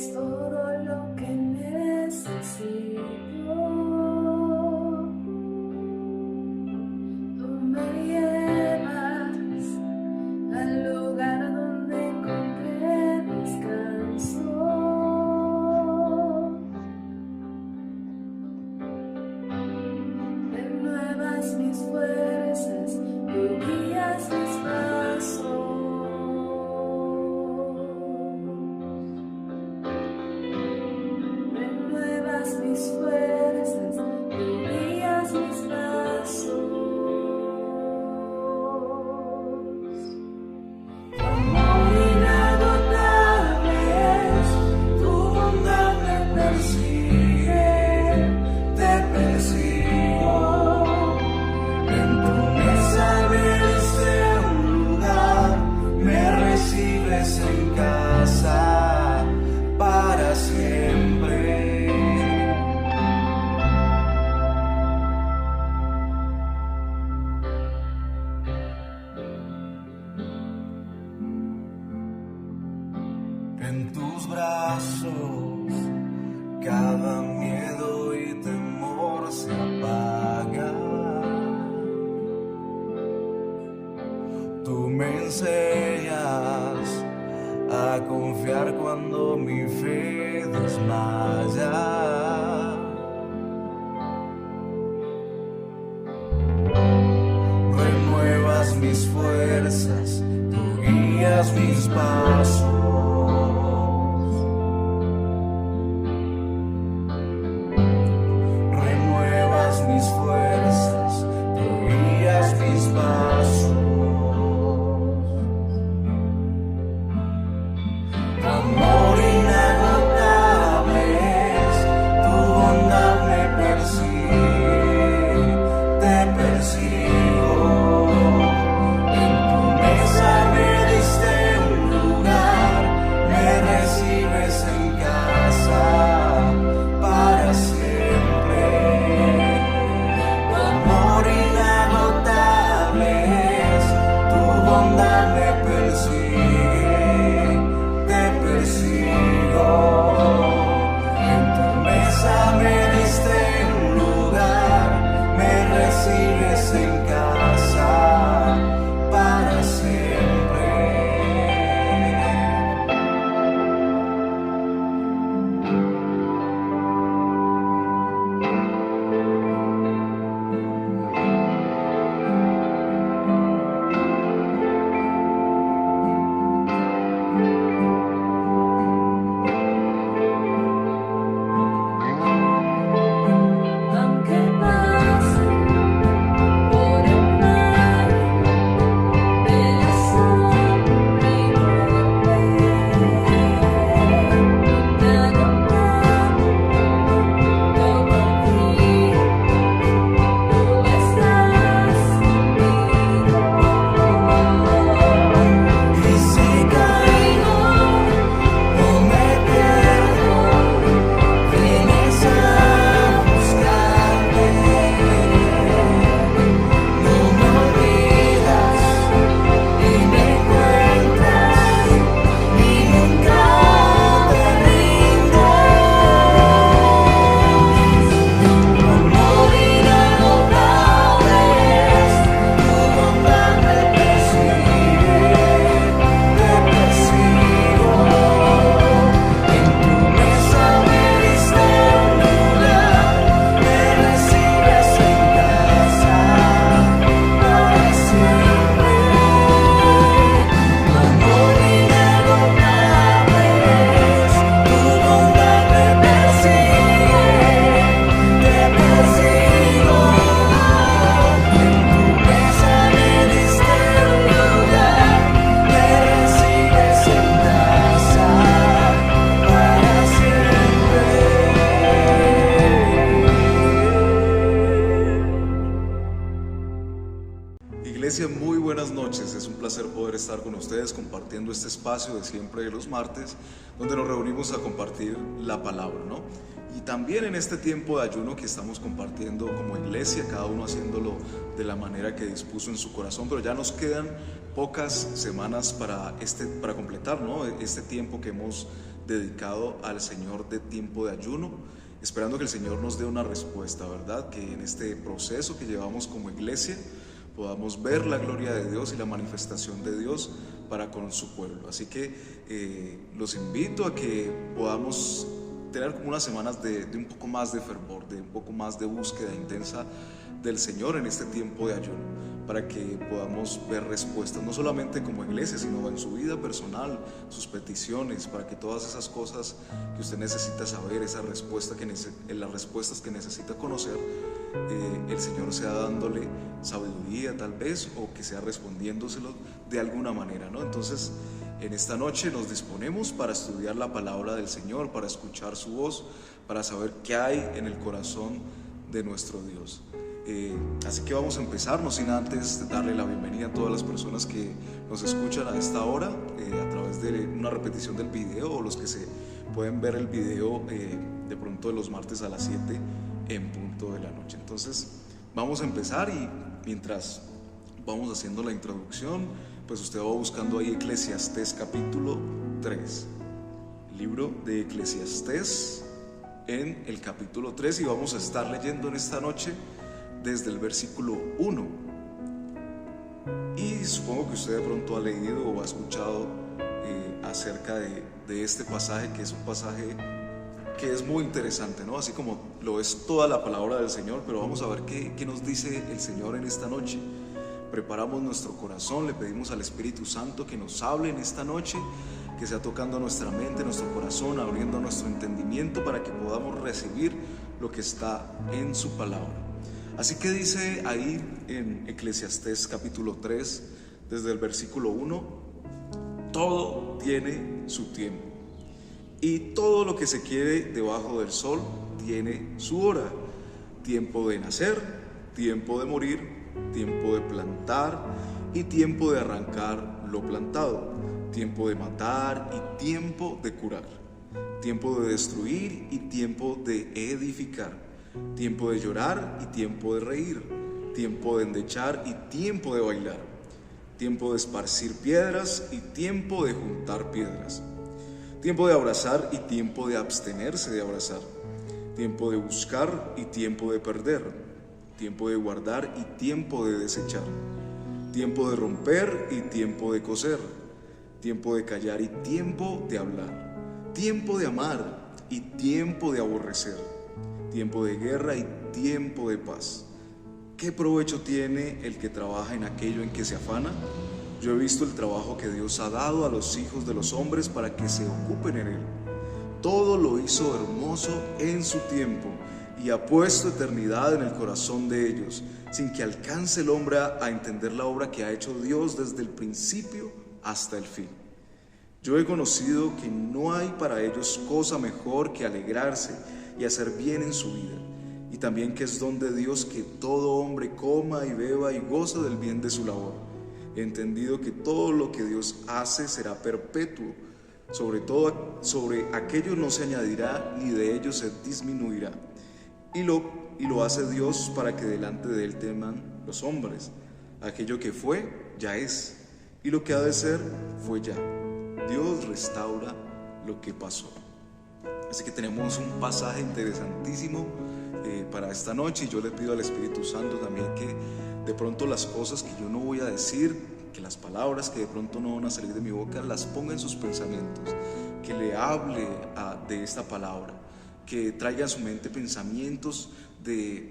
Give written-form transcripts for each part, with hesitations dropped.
eres todo lo que necesito. Tú me llevas al lugar donde encontré descanso. Renuevas mis fuerzas, tú guías mis pasos. Mis fuerzas, tú guías mis pasos. Tu amor inagotable es, tu bondad me persigue, te persigo. En tu mesa me diste un lugar, me recibes en casa para siempre. En tus brazos cada miedo y temor se apaga. Tú me enseñas a confiar cuando mi fe desmaya. Renuevas mis fuerzas, tú guías mis pasos. Mis fuerzas, tú guías mis pasos. Tu amor inagotable es, tu bondad me persigue, te persigo. En tu mesa me diste un lugar, me recibes en casa para siempre. Iglesia, muy buenas noches. Es un placer poder estar con ustedes compartiendo este espacio de siempre de los martes, donde nos reunimos a compartir la palabra, ¿no? Y también en este tiempo de ayuno que estamos compartiendo como iglesia, cada uno haciéndolo de la manera que dispuso en su corazón, pero ya nos quedan pocas semanas para completar, ¿no?, este tiempo que hemos dedicado al Señor de tiempo de ayuno, esperando que el Señor nos dé una respuesta, ¿verdad? Que en este proceso que llevamos como iglesia podamos ver la gloria de Dios y la manifestación de Dios para con su pueblo. Así que los invito a que podamos tener como unas semanas de un poco más de fervor, de un poco más de búsqueda intensa del Señor en este tiempo de ayuno, para que podamos ver respuestas, no solamente como iglesia, sino en su vida personal, sus peticiones, para que todas esas cosas que usted necesita saber, las respuestas que necesita conocer, el Señor sea dándole sabiduría tal vez, o que sea respondiéndoselo de alguna manera, ¿no? Entonces, en esta noche nos disponemos para estudiar la palabra del Señor, para escuchar su voz, para saber qué hay en el corazón de nuestro Dios. Así que vamos a empezar, no sin antes darle la bienvenida a todas las personas que nos escuchan a esta hora, a través de una repetición del video, o los que se pueden ver el video de pronto de los martes a las 7 en punto de la noche. Entonces vamos a empezar, y mientras vamos haciendo la introducción, pues usted va buscando ahí Eclesiastés capítulo 3, libro de Eclesiastés en el capítulo 3, y vamos a estar leyendo en esta noche desde el versículo 1. Y supongo que usted de pronto ha leído o ha escuchado acerca de este pasaje, que es un pasaje que es muy interesante, ¿no? Así como lo es toda la palabra del Señor, pero vamos a ver qué nos dice el Señor en esta noche. Preparamos nuestro corazón, le pedimos al Espíritu Santo que nos hable en esta noche, que sea tocando nuestra mente, nuestro corazón, abriendo nuestro entendimiento para que podamos recibir lo que está en su palabra. Así que dice ahí en Eclesiastés capítulo 3, desde el versículo 1, todo tiene su tiempo, y todo lo que se quiere debajo del sol tiene su hora: tiempo de nacer, tiempo de morir, tiempo de plantar y tiempo de arrancar lo plantado, tiempo de matar y tiempo de curar, tiempo de destruir y tiempo de edificar, tiempo de llorar y tiempo de reír, tiempo de endechar y tiempo de bailar, tiempo de esparcir piedras y tiempo de juntar piedras, tiempo de abrazar y tiempo de abstenerse de abrazar, tiempo de buscar y tiempo de perder, tiempo de guardar y tiempo de desechar, tiempo de romper y tiempo de coser, tiempo de callar y tiempo de hablar, tiempo de amar y tiempo de aborrecer, tiempo de guerra y tiempo de paz. ¿Qué provecho tiene el que trabaja en aquello en que se afana? Yo he visto el trabajo que Dios ha dado a los hijos de los hombres para que se ocupen en él. Todo lo hizo hermoso en su tiempo, y ha puesto eternidad en el corazón de ellos, sin que alcance el hombre a entender la obra que ha hecho Dios desde el principio hasta el fin. Yo he conocido que no hay para ellos cosa mejor que alegrarse y hacer bien en su vida, y también que es don de Dios que todo hombre coma y beba y goce del bien de su labor. He entendido que todo lo que Dios hace será perpetuo, sobre aquello no se añadirá, ni de ello se disminuirá. Y lo hace Dios para que delante de él teman los hombres. Aquello que fue, ya es, y lo que ha de ser, fue ya. Dios restaura lo que pasó. Así que tenemos un pasaje interesantísimo para esta noche, y yo le pido al Espíritu Santo también que de pronto las cosas que yo no voy a decir, que las palabras que de pronto no van a salir de mi boca, las ponga en sus pensamientos, que le hable de esta palabra, que traiga a su mente pensamientos de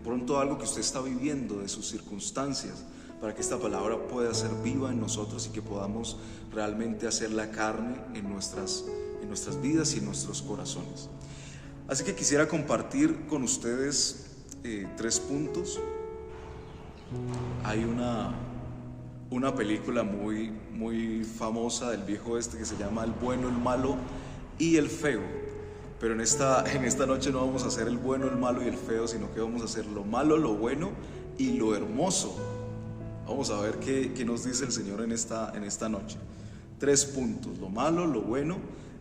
pronto algo que usted está viviendo, de sus circunstancias, para que esta palabra pueda ser viva en nosotros y que podamos realmente hacerla carne en nuestras vidas y en nuestros corazones. Así que quisiera compartir con ustedes 3 puntos. Hay una película muy, muy famosa del viejo oeste que se llama El bueno, el malo y el feo. Pero en esta noche no vamos a hacer el bueno, el malo y el feo, sino que vamos a hacer lo malo, lo bueno y lo hermoso. Vamos a ver qué nos dice el Señor en esta noche. 3 puntos: lo malo, lo bueno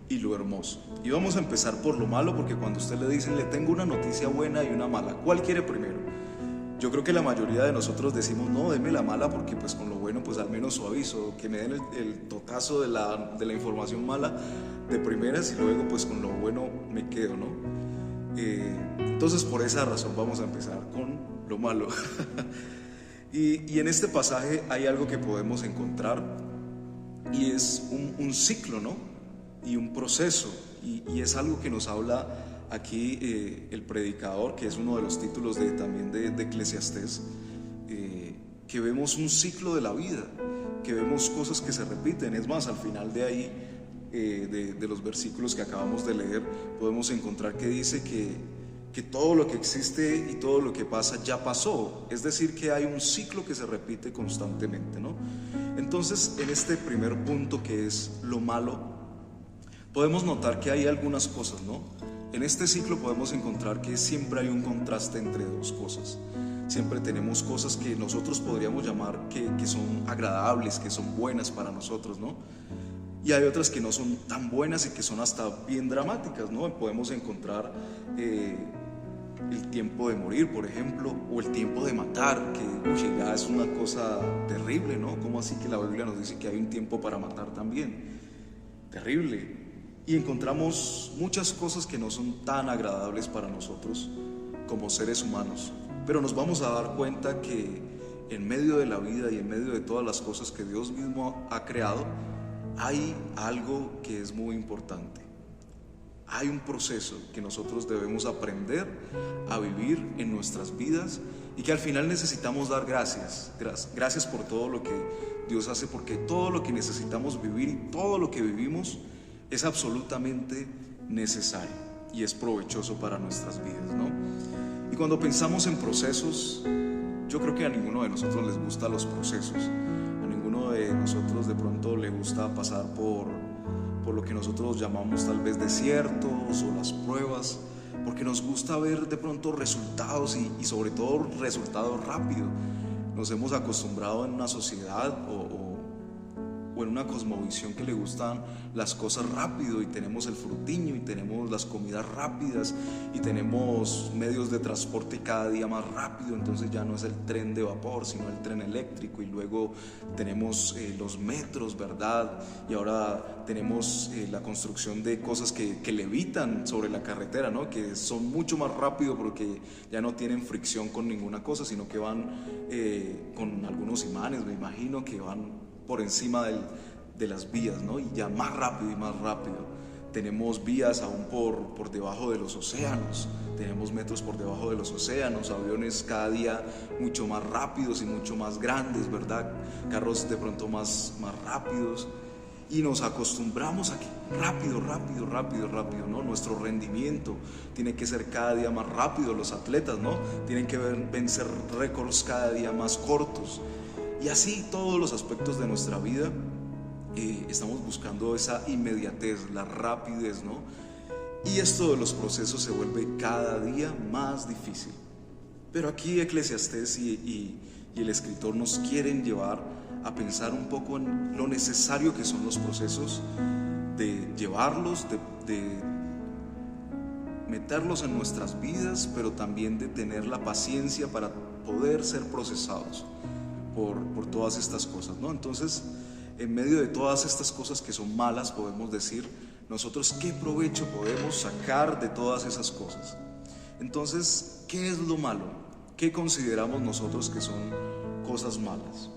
y lo hermoso. Y vamos a empezar por lo malo, porque cuando usted le dicen, le tengo una noticia buena y una mala, ¿cuál quiere primero? Yo creo que la mayoría de nosotros decimos, no, deme la mala porque pues con lo bueno pues al menos suavizo, que me den el totazo de la información mala de primeras y luego pues con lo bueno me quedo, ¿no? Entonces por esa razón vamos a empezar con lo malo. Y en este pasaje hay algo que podemos encontrar y es un ciclo, ¿no? Y un proceso, y es algo que nos habla aquí el predicador, que es uno de los títulos también de Eclesiastés, que vemos un ciclo de la vida, que vemos cosas que se repiten. Es más, al final de ahí, de los versículos que acabamos de leer, podemos encontrar que dice que todo lo que existe y todo lo que pasa ya pasó, es decir, que hay un ciclo que se repite constantemente, ¿no? Entonces, en este primer punto, que es lo malo, podemos notar que hay algunas cosas, ¿no? En este ciclo podemos encontrar que siempre hay un contraste entre dos cosas. Siempre tenemos cosas que nosotros podríamos llamar que son agradables, que son buenas para nosotros, ¿no? Y hay otras que no son tan buenas y que son hasta bien dramáticas, ¿no? Podemos encontrar el tiempo de morir, por ejemplo, o el tiempo de matar, que ya es una cosa terrible, ¿no? ¿Cómo así que la Biblia nos dice que hay un tiempo para matar también? Terrible. Y encontramos muchas cosas que no son tan agradables para nosotros como seres humanos, pero nos vamos a dar cuenta que en medio de la vida y en medio de todas las cosas que Dios mismo ha creado, hay algo que es muy importante. Hay un proceso que nosotros debemos aprender a vivir en nuestras vidas y que al final necesitamos dar gracias por todo lo que Dios hace, porque todo lo que necesitamos vivir y todo lo que vivimos es absolutamente necesario y es provechoso para nuestras vidas, ¿no? Y cuando pensamos en procesos, yo creo que a ninguno de nosotros les gustan los procesos. A ninguno de nosotros de pronto le gusta pasar por lo que nosotros llamamos tal vez desiertos o las pruebas, porque nos gusta ver de pronto resultados y sobre todo resultados rápidos. Nos hemos acostumbrado en una sociedad o en una cosmovisión que le gustan las cosas rápido, y tenemos el frutiño y tenemos las comidas rápidas y tenemos medios de transporte cada día más rápido. Entonces ya no es el tren de vapor sino el tren eléctrico, y luego tenemos los metros, ¿verdad? Y ahora tenemos la construcción de cosas que levitan sobre la carretera, ¿no? Que son mucho más rápido porque ya no tienen fricción con ninguna cosa, sino que van con algunos imanes, me imagino, que van por encima de las vías, ¿no? Y ya más rápido y más rápido. Tenemos vías aún por debajo de los océanos, tenemos metros por debajo de los océanos, aviones cada día mucho más rápidos y mucho más grandes, ¿verdad? Carros de pronto más rápidos, y nos acostumbramos a que rápido, ¿no? Nuestro rendimiento tiene que ser cada día más rápido, los atletas, ¿no? Tienen que vencer récords cada día más cortos. Y así todos los aspectos de nuestra vida estamos buscando esa inmediatez, la rapidez, ¿no? Y esto de los procesos se vuelve cada día más difícil. Pero aquí Eclesiastés y el escritor nos quieren llevar a pensar un poco en lo necesario que son los procesos, de llevarlos, de meterlos en nuestras vidas, pero también de tener la paciencia para poder ser procesados por todas estas cosas, ¿no? Entonces, en medio de todas estas cosas que son malas, podemos decir nosotros qué provecho podemos sacar de todas esas cosas. Entonces, ¿qué es lo malo? ¿Qué consideramos nosotros que son cosas malas?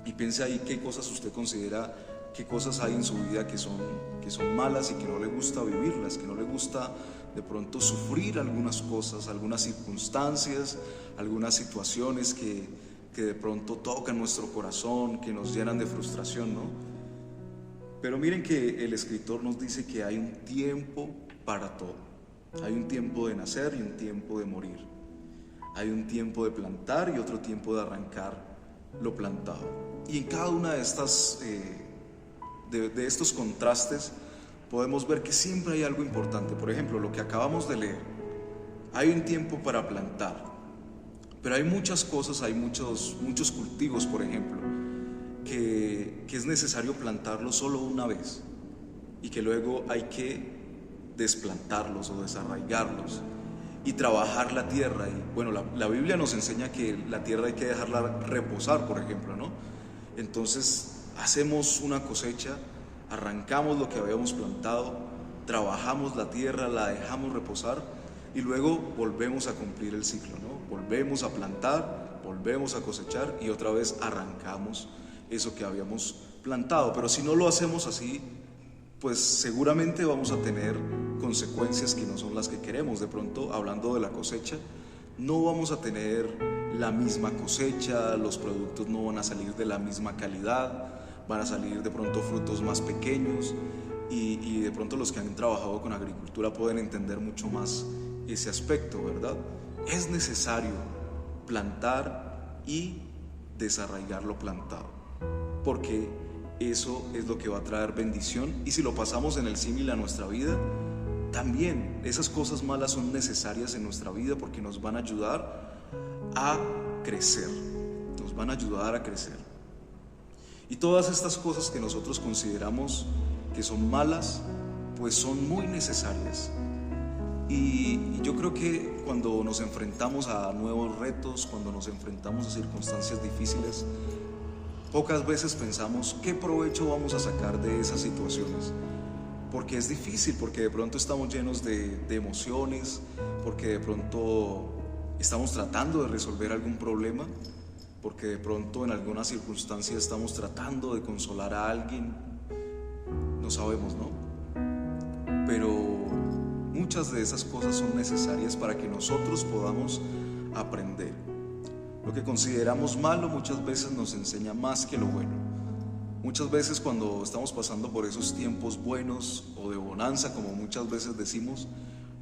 Y piense ahí qué cosas usted considera, qué cosas hay en su vida que son malas y que no le gusta vivirlas, que no le gusta de pronto sufrir algunas cosas, algunas circunstancias, algunas situaciones que de pronto tocan nuestro corazón, que nos llenan de frustración, ¿no? Pero miren que el escritor nos dice que hay un tiempo para todo. Hay un tiempo de nacer y un tiempo de morir. Hay un tiempo de plantar y otro tiempo de arrancar lo plantado. Y en cada una de estas de estos contrastes podemos ver que siempre hay algo importante. Por ejemplo, lo que acabamos de leer, hay un tiempo para plantar, pero hay muchas cosas, hay muchos cultivos, por ejemplo, que es necesario plantarlos solo una vez y que luego hay que desplantarlos o desarraigarlos. y trabajar la tierra. Y bueno, la Biblia nos enseña que la tierra hay que dejarla reposar, por ejemplo, ¿no? Entonces hacemos una cosecha, arrancamos lo que habíamos plantado, trabajamos la tierra, la dejamos reposar y luego volvemos a cumplir el ciclo, ¿no? Volvemos a plantar, volvemos a cosechar y otra vez arrancamos eso que habíamos plantado. Pero si no lo hacemos así, pues seguramente vamos a tener consecuencias que no son las que queremos. De pronto, hablando de la cosecha, no vamos a tener la misma cosecha, los productos no van a salir de la misma calidad, van a salir de pronto frutos más pequeños y de pronto los que han trabajado con agricultura pueden entender mucho más ese aspecto, ¿verdad? Es necesario plantar y desarraigar lo plantado, porque eso es lo que va a traer bendición. Y si lo pasamos en el símil a nuestra vida, también esas cosas malas son necesarias en nuestra vida porque nos van a ayudar a crecer, nos van a ayudar a crecer. Y todas estas cosas que nosotros consideramos que son malas, pues son muy necesarias. Y yo creo que cuando nos enfrentamos a nuevos retos, cuando nos enfrentamos a circunstancias difíciles, pocas veces pensamos qué provecho vamos a sacar de esas situaciones. Porque es difícil, porque de pronto estamos llenos de emociones, porque de pronto estamos tratando de resolver algún problema, porque de pronto en alguna circunstancia estamos tratando de consolar a alguien, no sabemos, ¿no? Pero muchas de esas cosas son necesarias para que nosotros podamos aprender. Lo que consideramos malo muchas veces nos enseña más que lo bueno. Muchas veces cuando estamos pasando por esos tiempos buenos o de bonanza, como muchas veces decimos,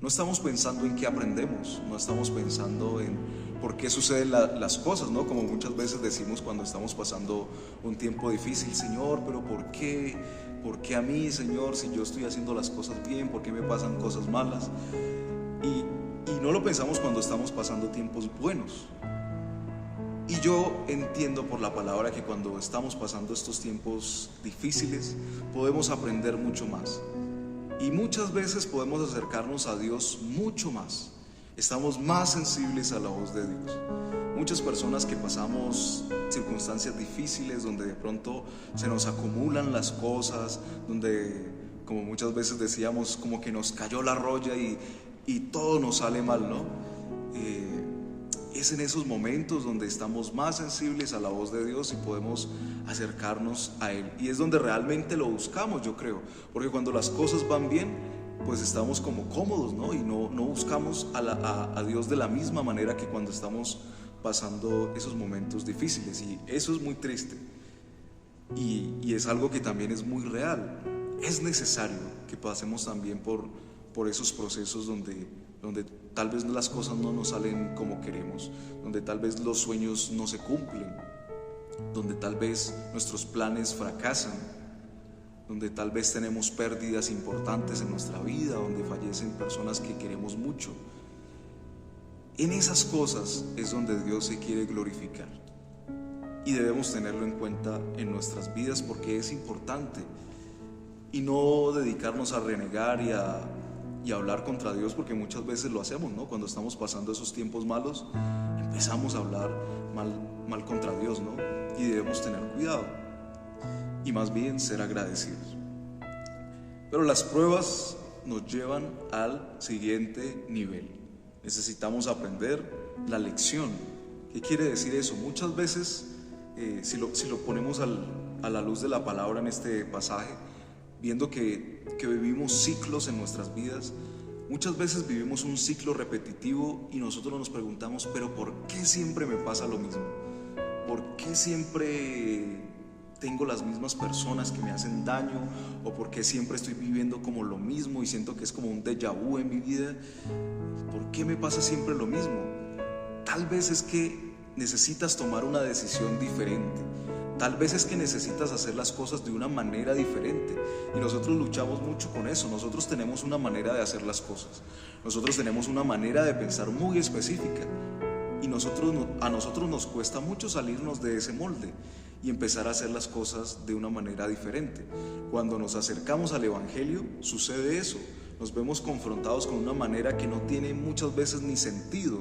no estamos pensando en qué aprendemos, no estamos pensando en por qué suceden las cosas, ¿no? Como muchas veces decimos cuando estamos pasando un tiempo difícil: Señor, pero ¿por qué? ¿Por qué a mí, Señor, si yo estoy haciendo las cosas bien? ¿Por qué me pasan cosas malas? Y no lo pensamos cuando estamos pasando tiempos buenos. Y yo entiendo por la palabra que cuando estamos pasando estos tiempos difíciles podemos aprender mucho más. Y muchas veces podemos acercarnos a Dios mucho más. Estamos más sensibles a la voz de Dios. Muchas personas que pasamos circunstancias difíciles donde de pronto se nos acumulan las cosas, donde, como muchas veces decíamos, como que nos cayó la roya y todo nos sale mal, ¿no? Es en esos momentos donde estamos más sensibles a la voz de Dios y podemos acercarnos a Él. Y es donde realmente lo buscamos, yo creo. Porque cuando las cosas van bien, pues estamos como cómodos, ¿no? Y no buscamos a Dios de la misma manera que cuando estamos pasando esos momentos difíciles. Y eso es muy triste. Y es algo que también es muy real. Es necesario que pasemos también por esos procesos donde tal vez las cosas no nos salen como queremos, donde tal vez los sueños no se cumplen, donde tal vez nuestros planes fracasan, donde tal vez tenemos pérdidas importantes en nuestra vida, donde fallecen personas que queremos mucho. En esas cosas es donde Dios se quiere glorificar y debemos tenerlo en cuenta en nuestras vidas porque es importante, y no dedicarnos a renegar y a hablar contra Dios, porque muchas veces lo hacemos, ¿no? Cuando estamos pasando esos tiempos malos, empezamos a hablar mal contra Dios, ¿no? Y debemos tener cuidado y más bien ser agradecidos. Pero las pruebas nos llevan al siguiente nivel. Necesitamos aprender la lección. ¿Qué quiere decir eso? Muchas veces, si lo ponemos a la luz de la palabra en este pasaje, viendo que vivimos ciclos en nuestras vidas, muchas veces vivimos un ciclo repetitivo y nosotros nos preguntamos: ¿pero por qué siempre me pasa lo mismo? ¿Por qué siempre tengo las mismas personas que me hacen daño? ¿O por qué siempre estoy viviendo como lo mismo y siento que es como un déjà vu en mi vida? ¿Por qué me pasa siempre lo mismo? Tal vez es que necesitas tomar una decisión diferente. Tal vez es que necesitas hacer las cosas de una manera diferente. Y nosotros luchamos mucho con eso. Nosotros tenemos una manera de hacer las cosas. Nosotros tenemos una manera de pensar muy específica. Y a nosotros nos cuesta mucho salirnos de ese molde y empezar a hacer las cosas de una manera diferente. Cuando nos acercamos al Evangelio, sucede eso. nos vemos confrontados con una manera que no tiene muchas veces ni sentido.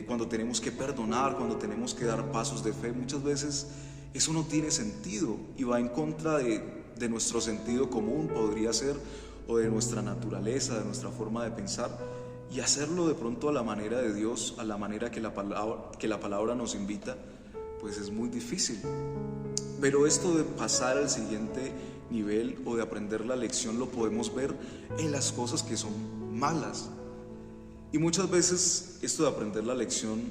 Cuando tenemos que perdonar, cuando tenemos que dar pasos de fe, muchas veces eso no tiene sentido y va en contra de nuestro sentido común, podría ser, o de nuestra naturaleza, de nuestra forma de pensar. Y hacerlo de pronto a la manera de Dios, a la manera que la palabra nos invita, pues es muy difícil. Pero esto de pasar al siguiente nivel o de aprender la lección lo podemos ver en las cosas que son malas. Y muchas veces esto de aprender la lección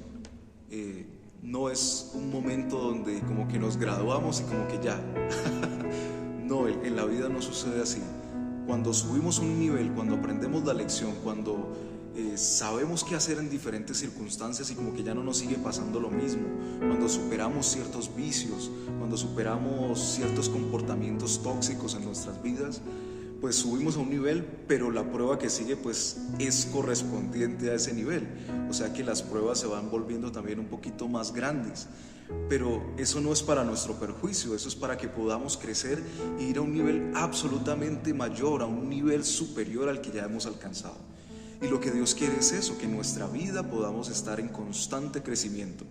no es un momento donde como que nos graduamos y como que ya. No, en la vida no sucede así. Cuando subimos un nivel, cuando aprendemos la lección, cuando sabemos qué hacer en diferentes circunstancias y como que ya no nos sigue pasando lo mismo, cuando superamos ciertos vicios, cuando superamos ciertos comportamientos tóxicos en nuestras vidas, pues subimos a un nivel, pero la prueba que sigue pues es correspondiente a ese nivel. O sea que las pruebas se van volviendo también un poquito más grandes. Pero eso no es para nuestro perjuicio, eso es para que podamos crecer e ir a un nivel absolutamente mayor, a un nivel superior al que ya hemos alcanzado. Y lo que Dios quiere es eso, que en nuestra vida podamos estar en constante crecimiento.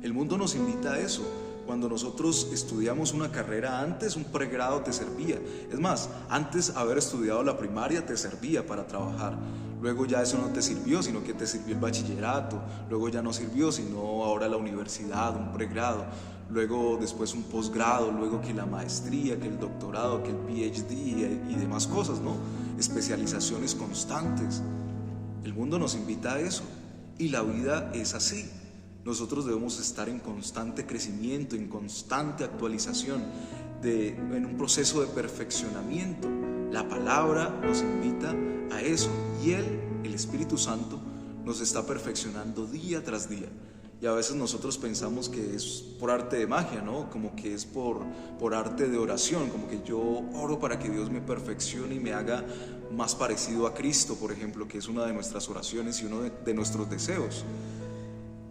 El mundo nos invita a eso. Cuando nosotros estudiamos una carrera, antes un pregrado te servía. Es más, antes haber estudiado la primaria te servía para trabajar. Luego ya eso no te sirvió, sino que te sirvió el bachillerato. Luego ya no sirvió, sino ahora la universidad, un pregrado. Luego después un posgrado, luego que la maestría, que el doctorado, que el PhD y demás cosas, ¿no? Especializaciones constantes. El mundo nos invita a eso y la vida es así. Nosotros debemos estar en constante crecimiento, en constante actualización, en un proceso de perfeccionamiento. La palabra nos invita a eso y el Espíritu Santo, nos está perfeccionando día tras día. Y a veces nosotros pensamos que es por arte de magia, ¿no? Como que es por arte de oración, como que yo oro para que Dios me perfeccione y me haga más parecido a Cristo, por ejemplo, que es una de nuestras oraciones y uno de nuestros deseos.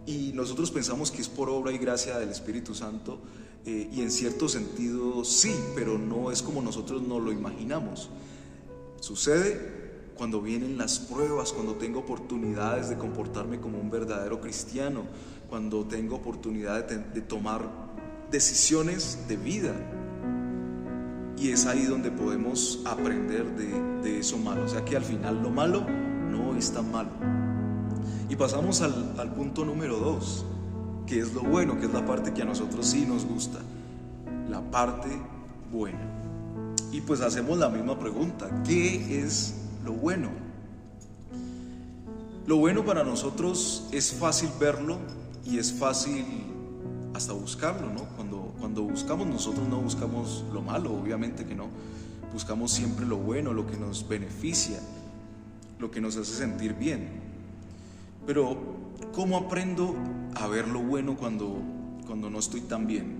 Y nosotros pensamos que es por obra y gracia del Espíritu Santo, y en cierto sentido sí, pero no es como nosotros nos lo imaginamos. Sucede cuando vienen las pruebas, cuando tengo oportunidades de comportarme como un verdadero cristiano, cuando tengo oportunidad de tomar decisiones de vida. Y es ahí donde podemos aprender de eso malo. O sea que al final lo malo no es tan malo. Y pasamos al punto número 2, que es lo bueno, que es la parte que a nosotros sí nos gusta, la parte buena. Y pues hacemos la misma pregunta, ¿qué es lo bueno? Lo bueno para nosotros es fácil verlo y es fácil hasta buscarlo, ¿no? Cuando buscamos, nosotros no buscamos lo malo, obviamente que no. Buscamos siempre lo bueno, lo que nos beneficia, lo que nos hace sentir bien. Pero, ¿cómo aprendo a ver lo bueno cuando no estoy tan bien?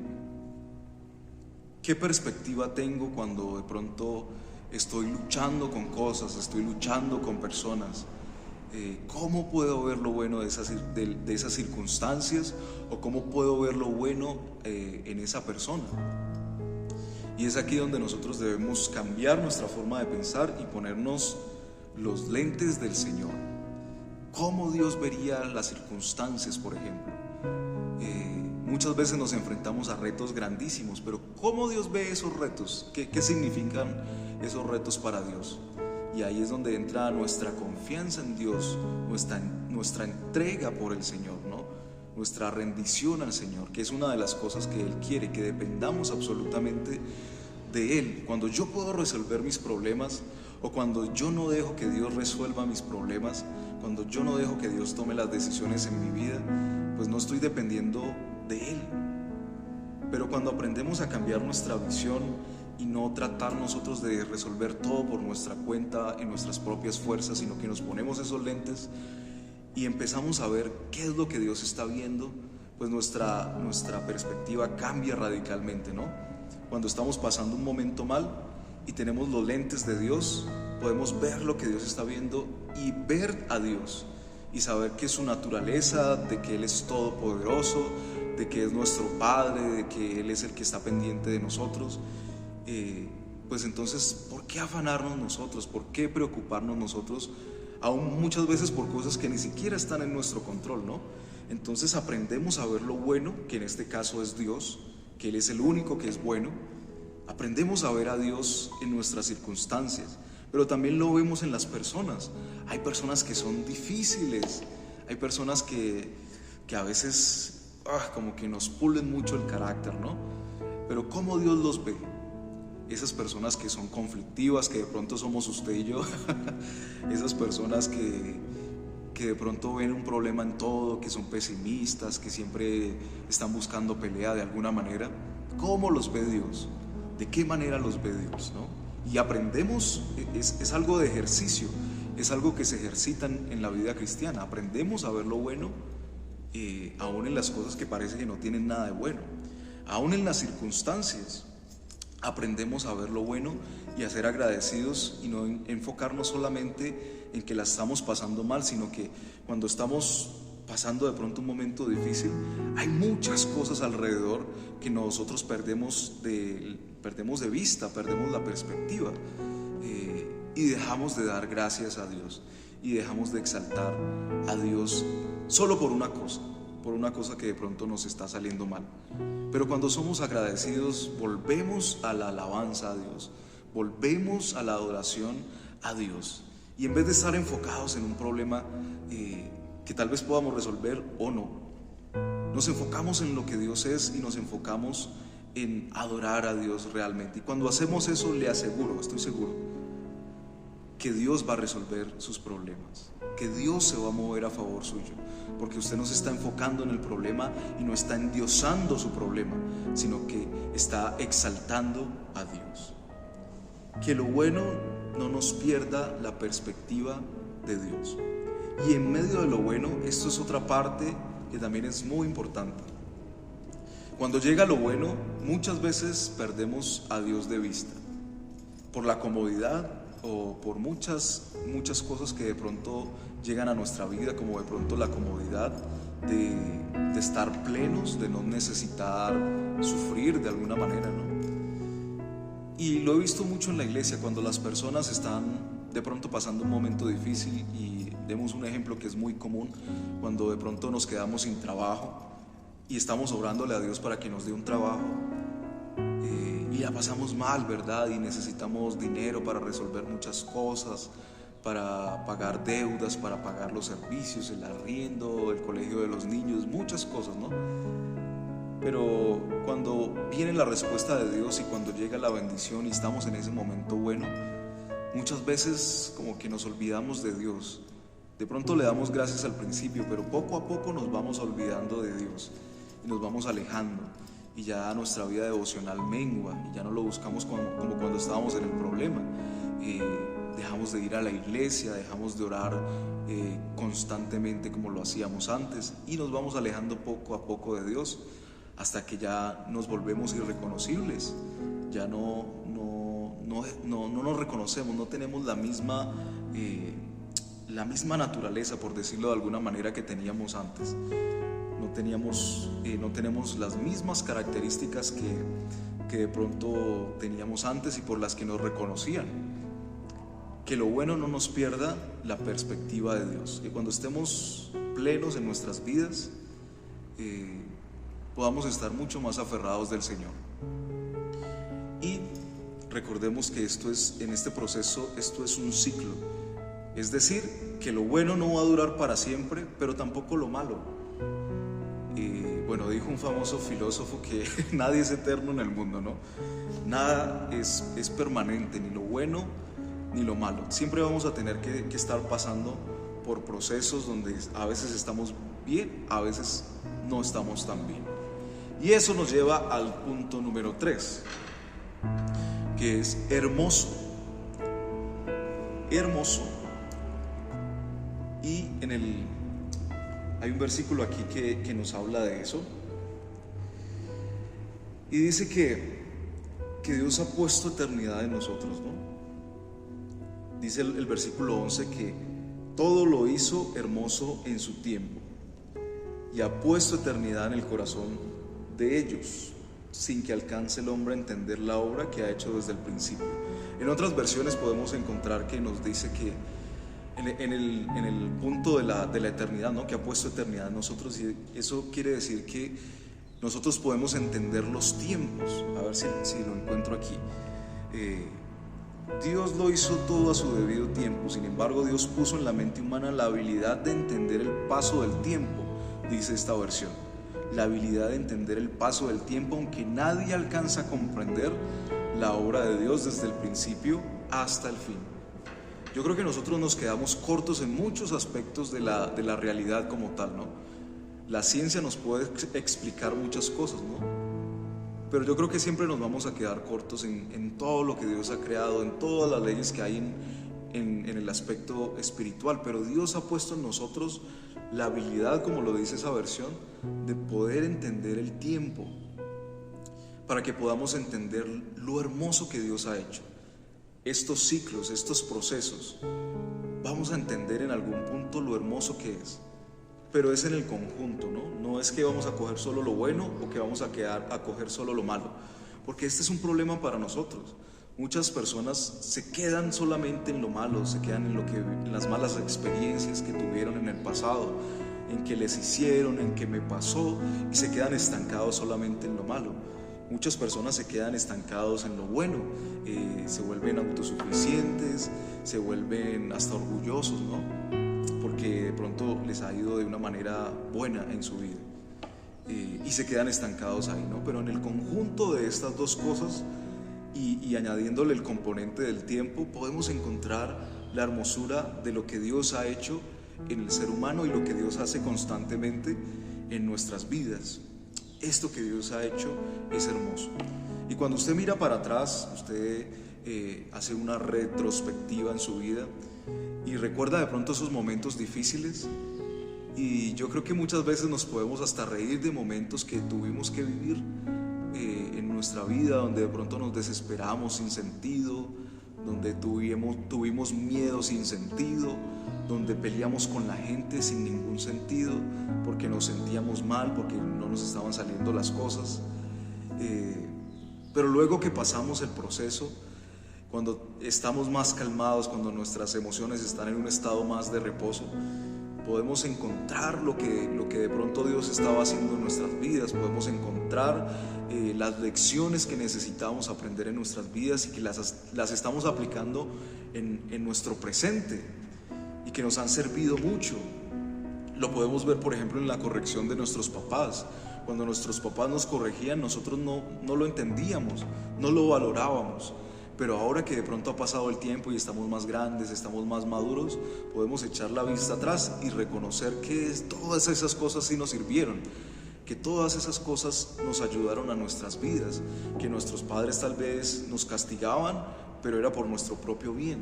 ¿Qué perspectiva tengo cuando de pronto estoy luchando con cosas, estoy luchando con personas? ¿Cómo puedo ver lo bueno de esas circunstancias? ¿O cómo puedo ver lo bueno en esa persona? Y es aquí donde nosotros debemos cambiar nuestra forma de pensar y ponernos los lentes del Señor. ¿Cómo Dios vería las circunstancias, por ejemplo? Muchas veces nos enfrentamos a retos grandísimos, pero ¿cómo Dios ve esos retos? ¿Qué significan esos retos para Dios? Y ahí es donde entra nuestra confianza en Dios, nuestra entrega por el Señor, ¿no? Nuestra rendición al Señor, que es una de las cosas que Él quiere, que dependamos absolutamente de Él. Cuando yo puedo resolver mis problemas, o cuando yo no dejo que Dios resuelva mis problemas, cuando yo no dejo que Dios tome las decisiones en mi vida, pues no estoy dependiendo de Él. Pero cuando aprendemos a cambiar nuestra visión y no tratar nosotros de resolver todo por nuestra cuenta, en nuestras propias fuerzas, sino que nos ponemos esos lentes y empezamos a ver qué es lo que Dios está viendo, pues nuestra perspectiva cambia radicalmente, ¿no? Cuando estamos pasando un momento mal y tenemos los lentes de Dios, podemos ver lo que Dios está viendo y ver a Dios y saber que su naturaleza, de que Él es todopoderoso, de que es nuestro Padre, de que Él es el que está pendiente de nosotros, pues entonces, ¿por ¿por qué afanarnos nosotros? ¿Por qué preocuparnos nosotros? Aún muchas veces por cosas que ni siquiera están en nuestro control, ¿no? Entonces aprendemos a ver lo bueno, que en este caso es Dios, que Él es el único que es bueno. Aprendemos a ver a Dios en nuestras circunstancias, pero también lo vemos en las personas. Hay personas que son difíciles, hay personas que a veces como que nos pulen mucho el carácter, ¿no? Pero ¿cómo Dios los ve? Esas personas que son conflictivas, que de pronto somos usted y yo, esas personas que de pronto ven un problema en todo, que son pesimistas, que siempre están buscando pelea de alguna manera. ¿Cómo los ve Dios? ¿De qué manera los ve Dios, no? Y aprendemos, es algo de ejercicio, es algo que se ejercita en la vida cristiana. Aprendemos a ver lo bueno, aún en las cosas que parece que no tienen nada de bueno, aún en las circunstancias. Aprendemos a ver lo bueno y a ser agradecidos y no enfocarnos solamente en que la estamos pasando mal, sino que cuando estamos pasando de pronto un momento difícil, hay muchas cosas alrededor que nosotros perdemos de vista, perdemos la perspectiva, y dejamos de dar gracias a Dios y dejamos de exaltar a Dios solo por una cosa que de pronto nos está saliendo mal. Pero cuando somos agradecidos, volvemos a la alabanza a Dios, volvemos a la adoración a Dios. Y en vez de estar enfocados en un problema que tal vez podamos resolver o no, nos enfocamos en lo que Dios es y nos enfocamos en adorar a Dios realmente. Y cuando hacemos eso, le aseguro, estoy seguro, que Dios va a resolver sus problemas, que Dios se va a mover a favor suyo, porque usted no se está enfocando en el problema y no está endiosando su problema, sino que está exaltando a Dios. Que lo bueno no nos pierda la perspectiva de Dios. Y en medio de lo bueno, esto es otra parte que también es muy importante. Cuando llega lo bueno, muchas veces perdemos a Dios de vista, por la comodidad o por muchas cosas que de pronto llegan a nuestra vida, como de pronto la comodidad de estar plenos, de no necesitar sufrir de alguna manera, ¿no? Y lo he visto mucho en la iglesia, cuando las personas están de pronto pasando un momento difícil, y demos un ejemplo que es muy común, cuando de pronto nos quedamos sin trabajo y estamos orándole a Dios para que nos dé un trabajo, y la pasamos mal, ¿verdad? Y necesitamos dinero para resolver muchas cosas, para pagar deudas, para pagar los servicios, el arriendo, el colegio de los niños, muchas cosas, ¿no? Pero cuando viene la respuesta de Dios y cuando llega la bendición y estamos en ese momento bueno, muchas veces como que nos olvidamos de Dios. De pronto le damos gracias al principio, pero poco a poco nos vamos olvidando de Dios y nos vamos alejando, y ya nuestra vida devocional mengua y ya no lo buscamos como cuando estábamos en el problema. Dejamos de ir a la iglesia, dejamos de orar constantemente como lo hacíamos antes, y nos vamos alejando poco a poco de Dios, hasta que ya nos volvemos irreconocibles. Ya no nos reconocemos, no tenemos la misma naturaleza, por decirlo de alguna manera, que teníamos antes. No tenemos las mismas características que de pronto teníamos antes y por las que nos reconocían. Que lo bueno no nos pierda la perspectiva de Dios, que cuando estemos plenos en nuestras vidas, podamos estar mucho más aferrados del Señor. Y recordemos que en este proceso, esto es un ciclo. Es decir, que lo bueno no va a durar para siempre, pero tampoco lo malo. Bueno, dijo un famoso filósofo que nadie es eterno en el mundo, ¿no? Nada es permanente, ni lo bueno ni lo malo. Siempre vamos a tener que estar pasando por procesos donde a veces estamos bien, a veces no estamos tan bien. Y eso nos lleva al punto número 3, que es hermoso. Hermoso. Y hay un versículo aquí que nos habla de eso. Y dice que Dios ha puesto eternidad en nosotros, ¿no? Dice el versículo 11 que todo lo hizo hermoso en su tiempo y ha puesto eternidad en el corazón de ellos. sin que alcance el hombre a entender la obra que ha hecho desde el principio. En otras versiones podemos encontrar que nos dice que en el punto de la eternidad, ¿no? Que ha puesto eternidad en nosotros, y eso quiere decir que nosotros podemos entender los tiempos. A ver si lo encuentro aquí. Dios lo hizo todo a su debido tiempo. Sin embargo, Dios puso en la mente humana la habilidad de entender el paso del tiempo, dice esta versión. La habilidad de entender el paso del tiempo, aunque nadie alcanza a comprender la obra de Dios desde el principio hasta el fin. Yo creo que nosotros nos quedamos cortos en muchos aspectos de la realidad como tal, ¿no? La ciencia nos puede explicar muchas cosas, ¿no? Pero yo creo que siempre nos vamos a quedar cortos en todo lo que Dios ha creado, en todas las leyes que hay en el aspecto espiritual. Pero Dios ha puesto en nosotros la habilidad, como lo dice esa versión, de poder entender el tiempo, para que podamos entender lo hermoso que Dios ha hecho. Estos ciclos, estos procesos, vamos a entender en algún punto lo hermoso que es. Pero es en el conjunto, ¿no? No es que vamos a coger solo lo bueno o que vamos a coger solo lo malo, porque este es un problema para nosotros. Muchas personas se quedan solamente en lo malo, se quedan en las malas experiencias que tuvieron en el pasado, en que les hicieron, en que me pasó, y se quedan estancados solamente en lo malo. Muchas personas se quedan estancados en lo bueno, se vuelven autosuficientes, se vuelven hasta orgullosos, ¿no? Porque de pronto les ha ido de una manera buena en su vida, y se quedan estancados ahí, ¿no? Pero en el conjunto de estas dos cosas y añadiéndole el componente del tiempo, podemos encontrar la hermosura de lo que Dios ha hecho en el ser humano y lo que Dios hace constantemente en nuestras vidas. Esto que Dios ha hecho es hermoso. Y cuando usted mira para atrás, usted hace una retrospectiva en su vida y recuerda de pronto esos momentos difíciles, y yo creo que muchas veces nos podemos hasta reír de momentos que tuvimos que vivir en nuestra vida, donde de pronto nos desesperamos sin sentido, donde tuvimos miedo sin sentido, donde peleamos con la gente sin ningún sentido, porque nos sentíamos mal, porque no nos estaban saliendo las cosas. Pero luego que pasamos el proceso, cuando estamos más calmados, cuando nuestras emociones están en un estado más de reposo, podemos encontrar lo que de pronto Dios estaba haciendo en nuestras vidas, podemos encontrar las lecciones que necesitamos aprender en nuestras vidas y que las estamos aplicando en nuestro presente y que nos han servido mucho. Lo podemos ver, por ejemplo, en la corrección de nuestros papás. Cuando nuestros papás nos corregían, nosotros no lo entendíamos, no lo valorábamos. Pero ahora que de pronto ha pasado el tiempo y estamos más grandes, estamos más maduros, podemos echar la vista atrás y reconocer que todas esas cosas sí nos sirvieron, que todas esas cosas nos ayudaron a nuestras vidas, que nuestros padres tal vez nos castigaban, pero era por nuestro propio bien.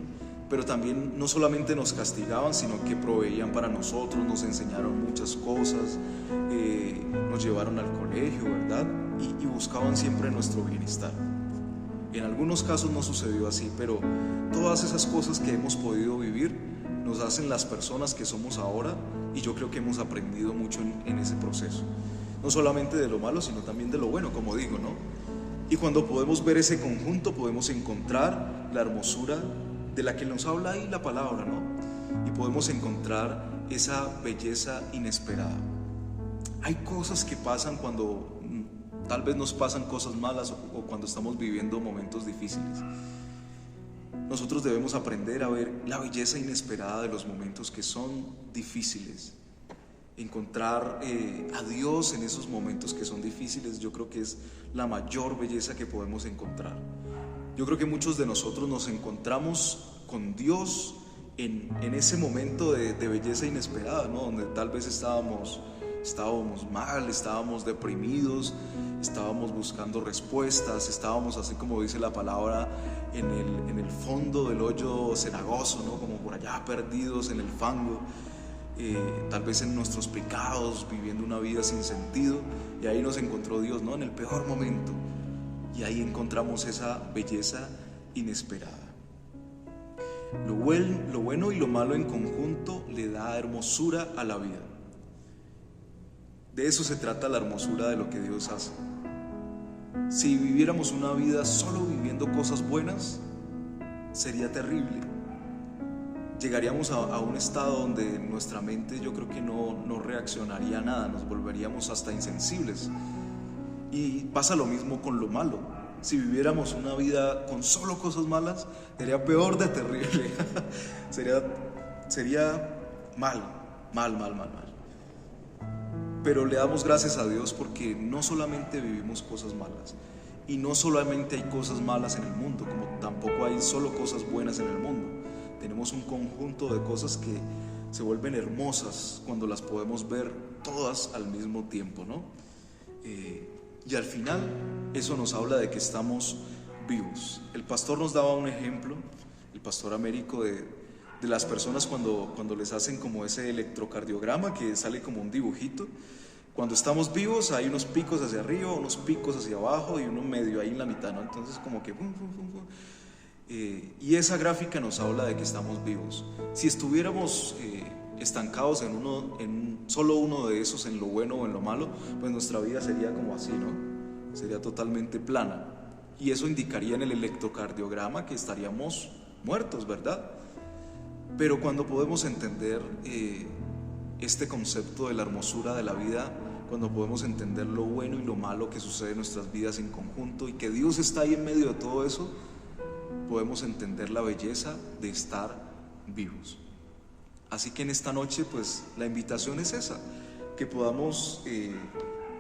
Pero también no solamente nos castigaban, sino que proveían para nosotros, nos enseñaron muchas cosas, nos llevaron al colegio, ¿verdad? Y buscaban siempre nuestro bienestar. En algunos casos no sucedió así, pero todas esas cosas que hemos podido vivir nos hacen las personas que somos ahora, y yo creo que hemos aprendido mucho en ese proceso. No solamente de lo malo, sino también de lo bueno, como digo, ¿no? Y cuando podemos ver ese conjunto, podemos encontrar la hermosura de la que nos habla ahí la palabra, ¿no? Y podemos encontrar esa belleza inesperada. Hay cosas que pasan cuando tal vez nos pasan cosas malas o cuando estamos viviendo momentos difíciles. Nosotros debemos aprender a ver la belleza inesperada de los momentos que son difíciles. Encontrar a Dios en esos momentos que son difíciles, yo creo que es la mayor belleza que podemos encontrar. Yo creo que muchos de nosotros nos encontramos con Dios en ese momento de belleza inesperada, ¿no? Donde tal vez estábamos mal, estábamos deprimidos, estábamos buscando respuestas, estábamos, así como dice la palabra, en el fondo del hoyo cenagoso, ¿no? Como por allá perdidos en el fango, tal vez en nuestros pecados, viviendo una vida sin sentido, y ahí nos encontró Dios, ¿no? En el peor momento, y ahí encontramos esa belleza inesperada. Lo bueno y lo malo en conjunto le da hermosura a la vida. De eso se trata la hermosura de lo que Dios hace. Si viviéramos una vida solo viviendo cosas buenas, sería terrible. Llegaríamos a un estado donde nuestra mente, yo creo que no reaccionaría a nada, nos volveríamos hasta insensibles. Y pasa lo mismo con lo malo. Si viviéramos una vida con solo cosas malas, sería peor de terrible. sería mal. Pero le damos gracias a Dios porque no solamente vivimos cosas malas, y no solamente hay cosas malas en el mundo, como tampoco hay solo cosas buenas en el mundo. Tenemos un conjunto de cosas que se vuelven hermosas cuando las podemos ver todas al mismo tiempo, ¿no? Y al final eso nos habla de que estamos vivos. El pastor nos daba un ejemplo, el pastor Américo, de las personas cuando les hacen como ese electrocardiograma que sale como un dibujito. Cuando estamos vivos hay unos picos hacia arriba, unos picos hacia abajo y uno medio ahí en la mitad, ¿no? Entonces como que y esa gráfica nos habla de que estamos vivos. Si estuviéramos estancados en solo uno de esos, en lo bueno o en lo malo, pues nuestra vida sería como así, ¿no? Sería totalmente plana. Y eso indicaría en el electrocardiograma que estaríamos muertos, ¿verdad? Pero cuando podemos entender este concepto de la hermosura de la vida, cuando podemos entender lo bueno y lo malo que sucede en nuestras vidas en conjunto y que Dios está ahí en medio de todo eso, podemos entender la belleza de estar vivos. Así que en esta noche, pues la invitación es esa, que podamos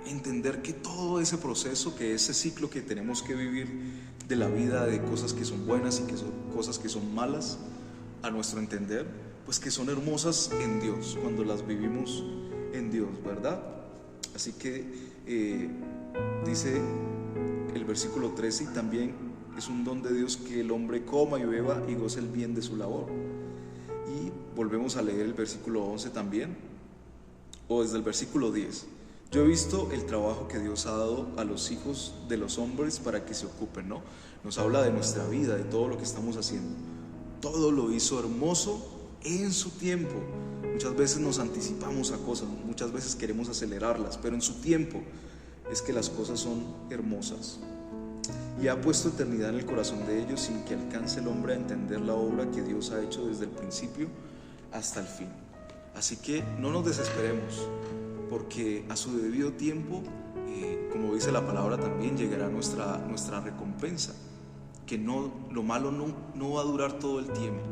entender que todo ese proceso, que ese ciclo que tenemos que vivir de la vida, de cosas que son buenas y que son cosas que son malas, a nuestro entender, pues que son hermosas en Dios, cuando las vivimos en Dios, ¿verdad? Así que dice el versículo 13, y también es un don de Dios que el hombre coma y beba y goce el bien de su labor. Y volvemos a leer el versículo 11 también, o desde el versículo 10. Yo he visto el trabajo que Dios ha dado a los hijos de los hombres para que se ocupen, ¿no? Nos habla de nuestra vida, de todo lo que estamos haciendo. Todo lo hizo hermoso en su tiempo. Muchas veces nos anticipamos a cosas, muchas veces queremos acelerarlas, pero en su tiempo es que las cosas son hermosas. Y ha puesto eternidad en el corazón de ellos sin que alcance el hombre a entender la obra que Dios ha hecho desde el principio hasta el fin. Así que no nos desesperemos, porque a su debido tiempo, como dice la palabra también, llegará nuestra recompensa. Que lo malo no va a durar todo el tiempo,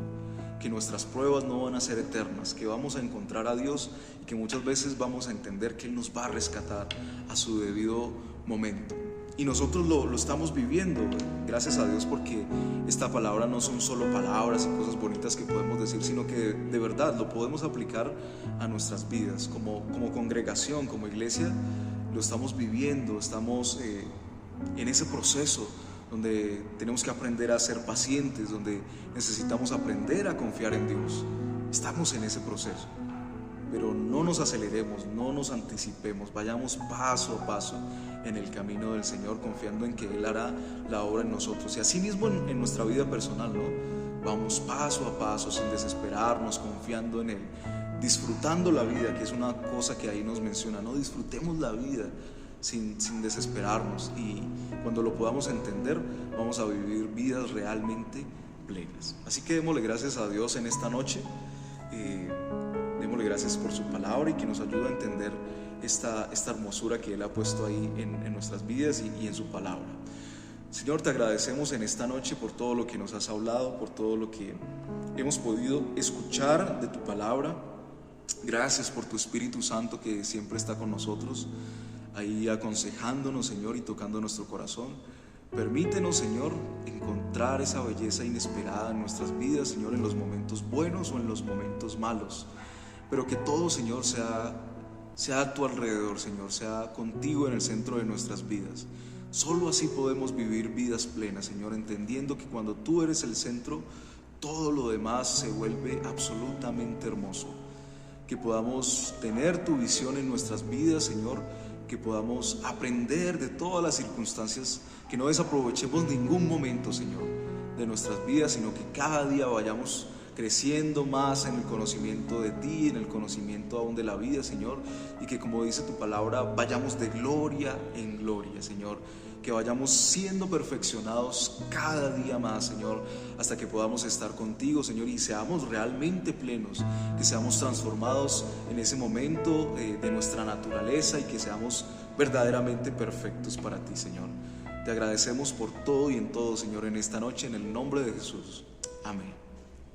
que nuestras pruebas no van a ser eternas, que vamos a encontrar a Dios y que muchas veces vamos a entender que Él nos va a rescatar a su debido momento. Y nosotros lo estamos viviendo, gracias a Dios, porque esta palabra no son solo palabras y cosas bonitas que podemos decir, sino que de verdad lo podemos aplicar a nuestras vidas, como congregación, como iglesia, lo estamos viviendo, estamos en ese proceso donde tenemos que aprender a ser pacientes, donde necesitamos aprender a confiar en Dios. Estamos en ese proceso, pero no nos aceleremos, no nos anticipemos, vayamos paso a paso en el camino del Señor, confiando en que Él hará la obra en nosotros. Y así mismo en nuestra vida personal, ¿no? Vamos paso a paso, sin desesperarnos, confiando en Él, disfrutando la vida, que es una cosa que ahí nos menciona, ¿no? Disfrutemos la vida sin desesperarnos, y cuando lo podamos entender, vamos a vivir vidas realmente plenas. Así que démosle gracias a Dios en esta noche. Démosle gracias por su palabra y que nos ayude a entender esta hermosura que Él ha puesto ahí en nuestras vidas y en su palabra. Señor, te agradecemos en esta noche por todo lo que nos has hablado, por todo lo que hemos podido escuchar de tu palabra. Gracias por tu Espíritu Santo que siempre está con nosotros, ahí aconsejándonos, Señor, y tocando nuestro corazón. Permítenos, Señor, encontrar esa belleza inesperada en nuestras vidas, Señor, en los momentos buenos o en los momentos malos. Pero que todo, Señor, sea a tu alrededor, Señor, sea contigo en el centro de nuestras vidas. Solo así podemos vivir vidas plenas, Señor, entendiendo que cuando tú eres el centro, todo lo demás se vuelve absolutamente hermoso. Que podamos tener tu visión en nuestras vidas, Señor, que podamos aprender de todas las circunstancias, que no desaprovechemos ningún momento, Señor, de nuestras vidas, sino que cada día vayamos creciendo más en el conocimiento de ti, en el conocimiento aún de la vida, Señor, y que, como dice tu palabra, vayamos de gloria en gloria, Señor, que vayamos siendo perfeccionados cada día más, Señor, hasta que podamos estar contigo, Señor, y seamos realmente plenos, que seamos transformados en ese momento de nuestra naturaleza y que seamos verdaderamente perfectos para ti, Señor. Te agradecemos por todo y en todo, Señor, en esta noche, en el nombre de Jesús. Amén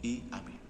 y amén.